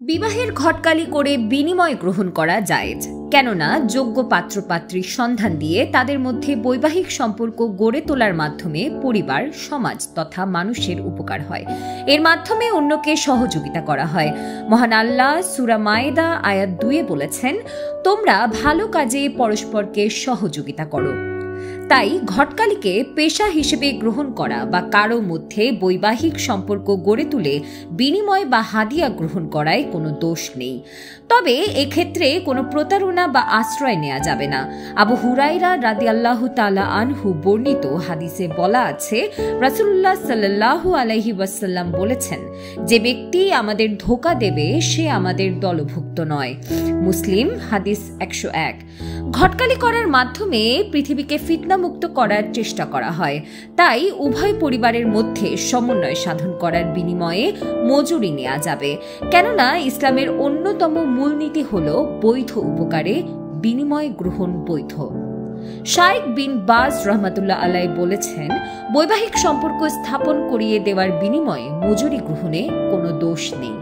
বিবাহের ঘটকালি করে বিনিময় গ্রহণ করা জায়েজ, কেননা যোগ্য পাত্রপাত্রীর সন্ধান দিয়ে তাদের মধ্যে বৈবাহিক সম্পর্ক গড়ে তোলার মাধ্যমে পরিবার, সমাজ তথা মানুষের উপকার হয়। এর মাধ্যমে অন্যকে সহযোগিতা করা হয়। মহান আল্লাহ সূরা মায়েদা আয়াত 2 বলেছেন, তোমরা ভালো কাজে পরস্পরকে সহযোগিতা করো। তাই ঘটকালিকে পেশা হিসেবে গ্রহণ করা বা কারো মধ্যে বৈবাহিক সম্পর্ক গড়ে তুলে বিনিময় বা হাদিয়া গ্রহণ করায় কোনো দোষ নেই। তবে এক্ষেত্রে কোনো প্রতারণা বা আশ্রয় নেওয়া যাবে না। আবু হুরায়রা রাদিয়াল্লাহু তাআলা আনহু বর্ণিত হাদিসে বলা আছে, রাসূলুল্লাহ সাল্লাল্লাহু আলাইহি ওয়াসাল্লাম বলেছেন, যে ব্যক্তি আমাদের ধোঁকা দেবে সে আমাদের দলভুক্ত নয়। মুসলিম হাদিস 101। ঘটকালি করার মাধ্যমে পৃথিবীকে ফিতনামুক্ত করার চেষ্টা করা হয়। তাই উভয় পরিবারের মধ্যে সমন্বয় সাধন করার বিনিময়ে মজুরি নেওয়া যাবে, কেননা ইসলামের অন্যতম মূলনীতি হল বৈধ উপকারে বিনিময় গ্রহণ বৈধ। শাইখ বিন বাজ রহমাতুল্লাহ আলাইহি বলেছেন, বৈবাহিক সম্পর্ক স্থাপন করিয়ে দেওয়ার বিনিময়ে মজুরি গ্রহণে কোনো দোষ নেই।